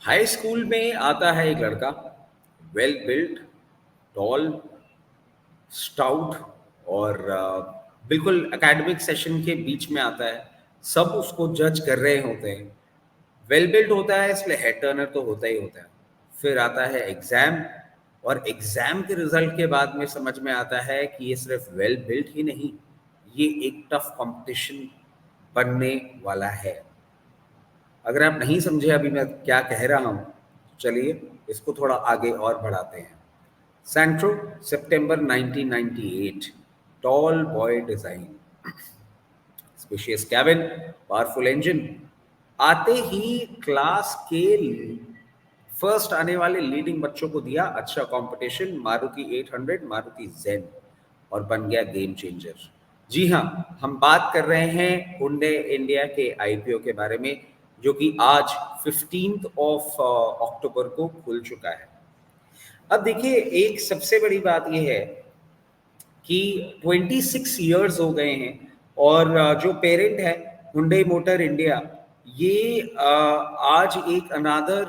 High school में आता है एक लड़का, वेल बिल्ट, टॉल, स्टाउट और बिल्कुल एकेडमिक सेशन के बीच में आता है। सब उसको जज कर रहे होते हैं। वेल बिल्ट होता है इसलिए हेड टर्नर तो होता ही होता है। फिर आता है एग्जाम, और एग्जाम के रिजल्ट के बाद में समझ में आता है कि ये सिर्फ वेल बिल्ट ही नहीं, ये एक टफ कंपटीशन बनने वाला है। अगर आप नहीं समझे अभी मैं क्या कह रहा हूं, तो चलिए इसको थोड़ा आगे और बढ़ाते हैं। सैंट्रो, सितंबर 1998, tall boy design, spacious cabin, powerful engine. आते ही क्लास के फर्स्ट आने वाले लीडिंग बच्चों को दिया अच्छा कंपटीशन, मारुति 800, मारुति जेन, और बन गया गेम चेंजर। जी हाँ, हम बात कर रहे हैं हुंडई इंडिया के आईपीओ के बारे में, जो कि आज 15 ऑफ अक्टूबर को खुल चुका है। अब देखिए, एक सबसे बड़ी बात यह है कि 26 इयर्स हो गए हैं, और जो पेरेंट है हुंडई मोटर इंडिया, ये आज एक अनादर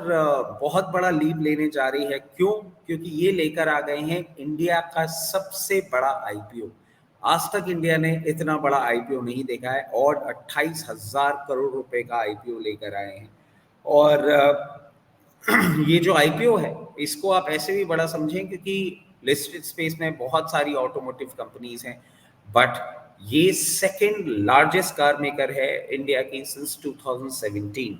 बहुत बड़ा लीप लेने जा रही है। क्यों? क्योंकि ये लेकर आ गए हैं इंडिया का सबसे बड़ा आईपीओ। आज तक इंडिया ने इतना बड़ा आईपीओ नहीं देखा है, और 28,000 करोड़ रुपए का आईपीओ लेकर आए हैं। और ये जो आईपीओ है, इसको आप ऐसे भी बड़ा समझें क्योंकि लिस्टेड स्पेस में बहुत सारी ऑटोमोटिव कंपनीज हैं, बट ये सेकंड लार्जेस्ट कार मेकर है इंडिया की सिंस 2017।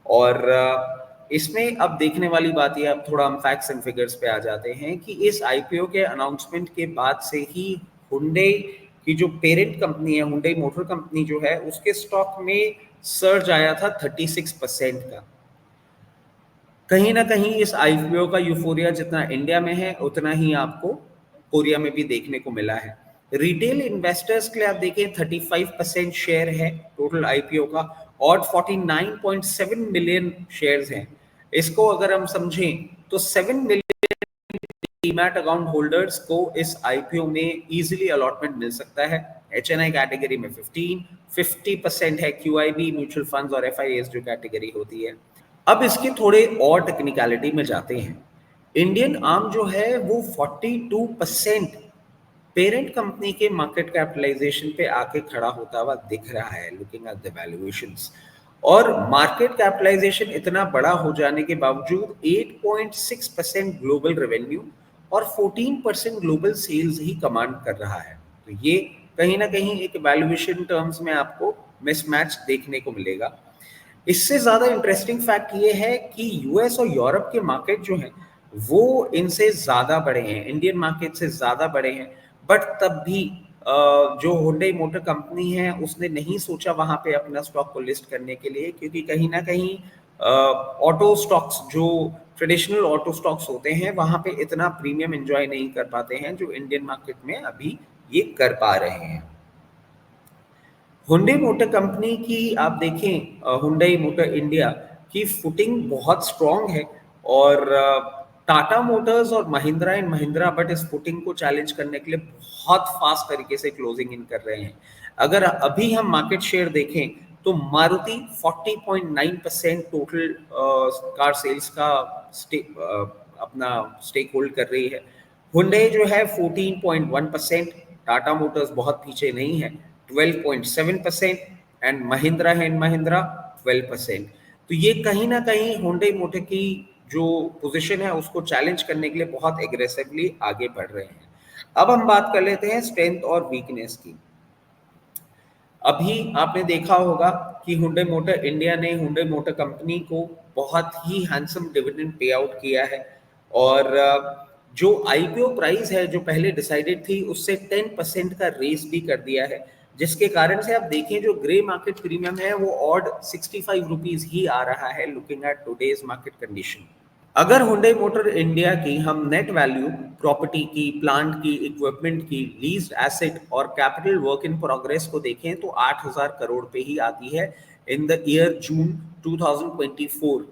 और इसमें अब देखने वाली बात ये, अब थोड़ा हम फैक्ट्स एंड फिगर्स पे आ जाते हैं कि इस आईपीओ के अनाउंसमेंट के बाद से ही हुंडई की जो पेरेंट कंपनी है, हुंडई मोटर कंपनी जो है, उसके स्टॉक में सर्ज आया था 36% का। कहीं ना कहीं इस आईपीओ का यूफोरिया जितना इंडिया में है, उतना ही आपको कोरिया में भी देखने को मिला है। रिटेल इन्वेस्टर्स के लिए आप देखें 35% शेयर है टोटल आईपीओ का, और 49.7 मिलियन शेयर्स हैं। इसको अगर हम समझें तो 7 मिलियन डीमैट अकाउंट होल्डर्स को इस आईपीओ में इजीली अलॉटमेंट मिल सकता है। एचएनआई कैटेगरी में 50% है, क्यूआईबी म्यूचुअल फंड्स और एफआईएस जो कैटेगरी होती है। अब इसके थोड़े और टेक्निकलिटी में जाते हैं। इंडियन आर्म जो है वो 42% पेरेंट कंपनी के मार्केट कैपिटलाइजेशन पे आके खड़ा होता हुआ दिख रहा है, लुकिंग एट द वैल्यूएशंस। और मार्केट कैपिटलाइजेशन इतना बड़ा हो जाने के बावजूद 8.6% ग्लोबल रेवेन्यू और 14% ग्लोबल सेल्स ही कमांड कर रहा है। तो ये कहीं ना कहीं एक वैल्यूएशन टर्म्स में आपको मिसमैच देखने को मिलेगा। इससे ज्यादा इंटरेस्टिंग फैक्ट ये है कि यूएस और यूरोप के मार्केट जो हैं वो इनसे ज्यादा बड़े हैं, इंडियन मार्केट से ज्यादा बड़े हैं। बट तब भी जो हुंडई मोटर कंपनी है उसने नहीं सोचा वहां पे अपना स्टॉक को लिस्ट करने के लिए, क्योंकि कहीं ना कहीं ऑटो स्टॉक्स जो ट्रेडिशनल ऑटो स्टॉक्स होते हैं वहां पे इतना प्रीमियम एंजॉय नहीं कर पाते हैं जो इंडियन मार्केट में अभी ये कर पा रहे हैं। हुंडई मोटर कंपनी की आप देखें, हुंडई मोटर इंडिया की फुटिंग बहुत स्ट्रांग है, और टाटा मोटर्स और महिंद्रा एंड महिंद्रा बट इस फुटिंग को चैलेंज करने के लिए बहुत फास्ट तरीके से क्लोजिंग इन कर रहे हैं। अगर अभी हम मार्केट शेयर देखें तो मारुति 40.9% टोटल कार सेल्स का अपना स्टेक होल्ड कर रही है। हुंडई जो है 14.1%, टाटा मोटर्स बहुत पीछे नहीं है 12.7%, एंड महिंद्रा एंड महिंद्रा 12%। तो ये कहीं ना कहीं हुंडई मोटर की जो पोजीशन है उसको चैलेंज करने के लिए बहुत एग्रेसिवली आगे बढ़ रहे हैं। अब हम बात कर लेते हैं स्ट्रेंथ और वीकनेस की। अभी आपने देखा होगा कि हुंडई मोटर इंडिया ने हुंडई मोटर कंपनी को बहुत ही हैंडसम डिविडेंड पे आउट किया है, और जो आईपीओ प्राइस है जो पहले डिसाइडेड थी उससे 10% का रेस भी कर दिया है, जिसके कारण से आप देखें जो ग्रे मार्केट प्रीमियम है वो ऑड 65 रुपीज ही आ रहा है, looking at today's market condition. अगर हुंडई मोटर इंडिया की हम नेट वैल्यू प्रॉपर्टी की, प्लांट की, इक्विपमेंट की, लीज्ड एसेट और कैपिटल वर्क इन प्रोग्रेस को देखें तो 8,000 करोड़ पे ही आती है इन द ईयर जून 2024।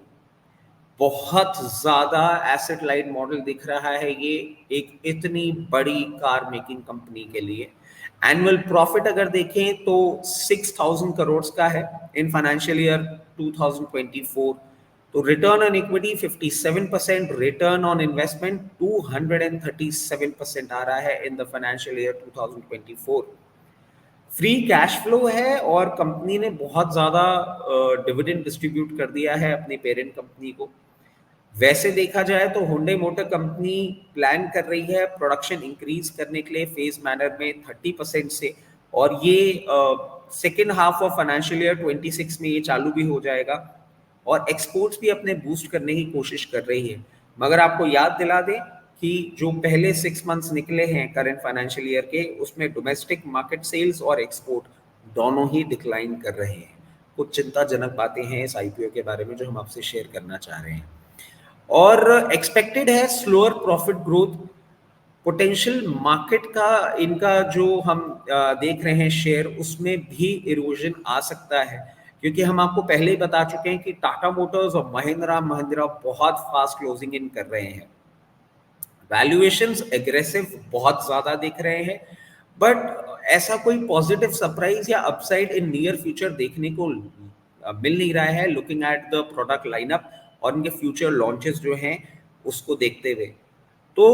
बहुत ज्यादा एसेट लाइट मॉडल दिख रहा है ये एक इतनी बड़ी कार मेकिंग कंपनी के लिए। एनुअल प्रॉफिट अगर देखें तो 6,000 करोड़ का है इन फाइनेंशियल ईयर 2024। तो return on equity 57%, return on investment 237% आ रहा है in the financial year 2024। Free cash flow है और कंपनी ने बहुत ज़्यादा डिविडेंड डिस्ट्रीब्यूट कर दिया है अपनी पेरेंट कंपनी को। वैसे देखा जाए तो हुंडई मोटर कंपनी प्लान कर रही है प्रोडक्शन इंक्रीज करने के लिए फेज मैनर में 30% से, और ये second half of financial year 26 में ये चालू भी हो जाएगा, और एक्सपोर्ट्स भी अपने बूस्ट करने की कोशिश कर रही है। मगर आपको याद दिला दें कि जो पहले 6 मंथ्स निकले हैं करंट फाइनेंशियल ईयर के, उसमें डोमेस्टिक मार्केट सेल्स और एक्सपोर्ट दोनों ही डिक्लाइन कर रहे हैं। कुछ चिंताजनक बातें हैं इस आईपीओ के बारे में जो हम आपसे शेयर करना चाह रहे हैं। और एक्सपेक्टेड है slower profit growth, potential market का इनका जो हम देख रहे हैं शेयर, उसमें भी इरोजन आ सकता है, क्योंकि हम आपको पहले ही बता चुके हैं कि टाटा मोटर्स और महिंद्रा महिंद्रा बहुत फास्ट क्लोजिंग इन कर रहे हैं। वैल्यूएशंस एग्रेसिव बहुत ज्यादा दिख रहे हैं, बट ऐसा कोई पॉजिटिव सरप्राइज या अपसाइड इन नियर फ्यूचर देखने को मिल नहीं रहा है, looking at the product lineup और इनके फ्यूचर लॉन्चेस जो हैं उसको देखते हुए। तो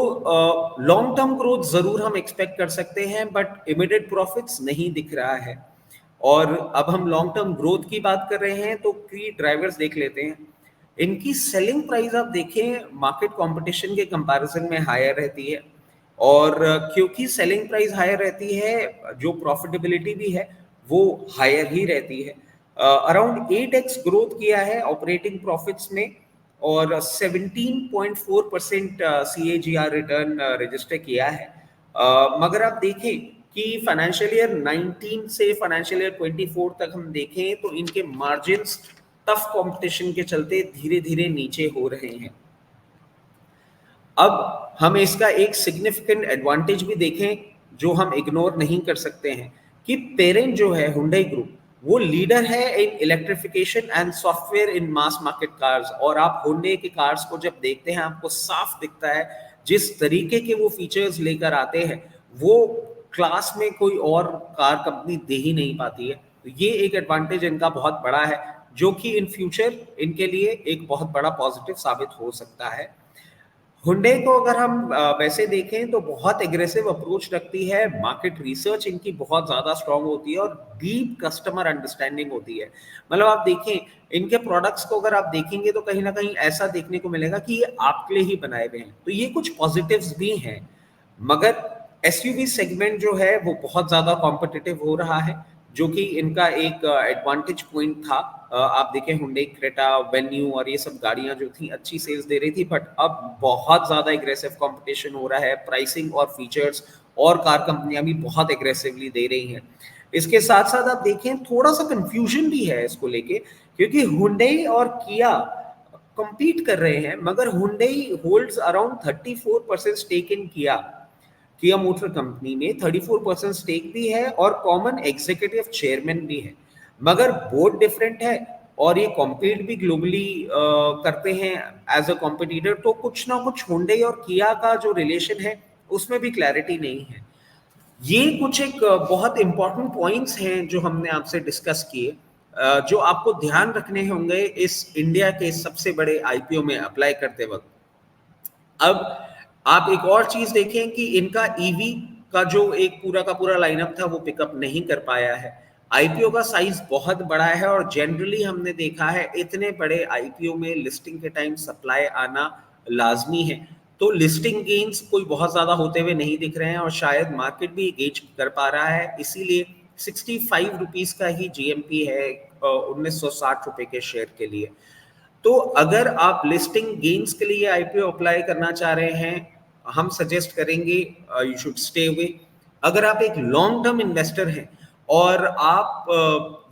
लॉन्ग टर्म ग्रोथ जरूर हम एक्सपेक्ट कर सकते हैं, बट इमीडिएट प्रॉफिट्स नहीं दिख रहा है। और अब हम लॉन्ग टर्म ग्रोथ की बात कर रहे हैं तो की ड्राइवर्स देख लेते हैं। इनकी सेलिंग प्राइस आप देखें मार्केट कंपटीशन के कंपैरिजन में हायर रहती है, और क्योंकि सेलिंग प्राइस हायर रहती है, जो प्रॉफिटेबिलिटी भी है वो हायर ही रहती है। अराउंड 8x ग्रोथ किया है ऑपरेटिंग प्रॉफिट्स में, और 17.4% CAGR रिटर्न रजिस्टर किया है। मगर आप देखें कि फाइनेंशियल ईयर 19 से फाइनेंशियल ईयर 24 तक हम देखें तो इनके मार्जिन्स टफ कंपटीशन के चलते धीरे धीरे नीचे हो रहे हैं। अब हम इसका एक सिग्निफिकेंट एडवांटेज भी देखें जो हम इग्नोर नहीं कर सकते हैं, कि पेरेंट जो है हुंडई ग्रुप वो लीडर है in electrification and software in mass market cars. और आप हुंडई के कार्स को जब देखते हैं आपको साफ दिखता है जिस तरीके के वो फीचर्स लेकर आते हैं वो क्लास में कोई और कार कंपनी दे ही नहीं पाती है। तो ये एक एडवांटेज इनका बहुत बड़ा है, जो कि इन फ्यूचर इनके लिए एक बहुत बड़ा पॉजिटिव साबित हो सकता है। हुंडई को अगर हम वैसे देखें तो बहुत एग्रेसिव अप्रोच रखती है, मार्केट रिसर्च इनकी बहुत ज़्यादा स्ट्रांग होती है और डीप कस्टमर अंडरस्टैंडिंग होती है। मतलब आप देखें इनके प्रोडक्ट्स को अगर आप देखेंगे तो कहीं ना कहीं ऐसा देखने को मिलेगा कि ये आपके लिए ही बनाए हुए हैं, तो ये कुछ पॉजिटिव्स भी हैं। मगर एसयूवी सेगमेंट जो है वो बहुत ज़्यादा कॉम्पिटिटिव हो रहा है, जो कि इनका एक एडवांटेज पॉइंट था। आप देखें हुंडई क्रेटा, वेन्यू और ये सब गाड़ियां जो थी अच्छी सेल्स दे रही थी, बट अब बहुत ज़्यादा एग्रेसिव कंपटीशन हो रहा है, प्राइसिंग और फीचर्स और कार कंपनियां भी बहुत एग्रेसिवली दे रही हैं। इसके साथ साथ आप देखें थोड़ा सा कंफ्यूजन भी है इसको लेके, क्योंकि हुंडई और किया compete कर रहे हैं, मगर Hyundai holds around 34% stake in Kia motor company में 34% स्टेक भी है और कॉमन एग्जीक्यूटिव चेयरमैन भी है। मगर बोर्ड डिफरेंट है और ये कॉम्पीट भी ग्लोबली करते हैं एज अ कॉम्पिटिटर, तो कुछ ना कुछ हुंडई और किया का जो रिलेशन है उसमें भी क्लैरिटी नहीं है। ये कुछ एक बहुत इंपॉर्टेंट पॉइंट्स हैं जो हमने आपसे डिस्कस किए, जो आपको ध्यान रखने होंगे इस इंडिया के सबसे बड़े आईपीओ में अप्लाई करते वक्त। अब आप एक और चीज देखें कि इनका ईवी का जो एक पूरा का पूरा लाइनअप था वो पिकअप नहीं कर पाया है। आईपीओ का साइज बहुत बड़ा है और जनरली हमने देखा है इतने बड़े आईपीओ में लिस्टिंग के टाइम सप्लाई आना लाजमी है, तो लिस्टिंग गेन्स कोई बहुत ज्यादा होते हुए नहीं दिख रहे हैं और शायद मार्केट भी गेज कर पा रहा है, इसीलिए 65 रुपीज का ही जीएमपी है 1960 रुपए के शेयर के लिए। तो अगर आप लिस्टिंग गेन्स के लिए आईपीओ अप्लाई करना चाह रहे हैं, हम सजेस्ट करेंगे यू शुड स्टे अवे। अगर आप एक लॉन्ग टर्म इन्वेस्टर हैं और आप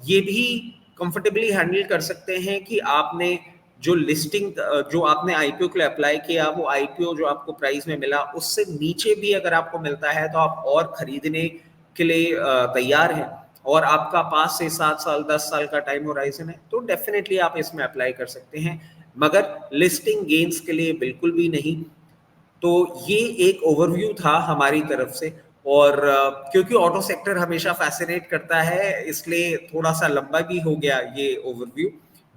ये भी कंफर्टेबली हैंडल कर सकते हैं कि आपने जो लिस्टिंग जो आपने आईपीओ के लिए अप्लाई किया वो आईपीओ जो आपको प्राइस में मिला उससे नीचे भी अगर आपको मिलता है तो आप और खरीदने के लिए तैयार हैं और आपका 5 से 7 साल 10 साल का टाइम होराइजन है, तो डेफिनेटली आप इसमें अप्लाई कर सकते हैं, मगर लिस्टिंग गेन्स के लिए बिल्कुल भी नहीं। तो ये एक ओवरव्यू था हमारी तरफ से, और क्योंकि ऑटो सेक्टर हमेशा फैसिनेट करता है इसलिए थोड़ा सा लंबा भी हो गया ये overview,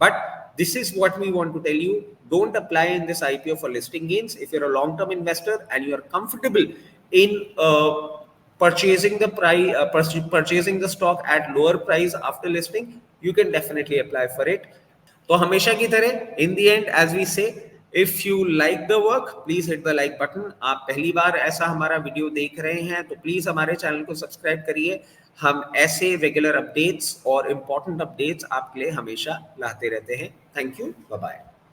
but this is what we want to tell you. Don't apply in this IPO for listing gains. If you're a long-term investor and you are comfortable in purchasing the purchasing the stock at lower price after listing, you can definitely apply for it. तो हमेशा की तरह in the end as we say, if you like the work please hit the like button. आप पहली बार ऐसा हमारा video देख रहे हैं तो प्लीज हमारे चैनल को सब्सक्राइब करिए. हम ऐसे रेगुलर अपडेट्स और इम्पोर्टेंट अपडेट्स आपके लिए हमेशा लाते रहते हैं. Thank you, bye bye.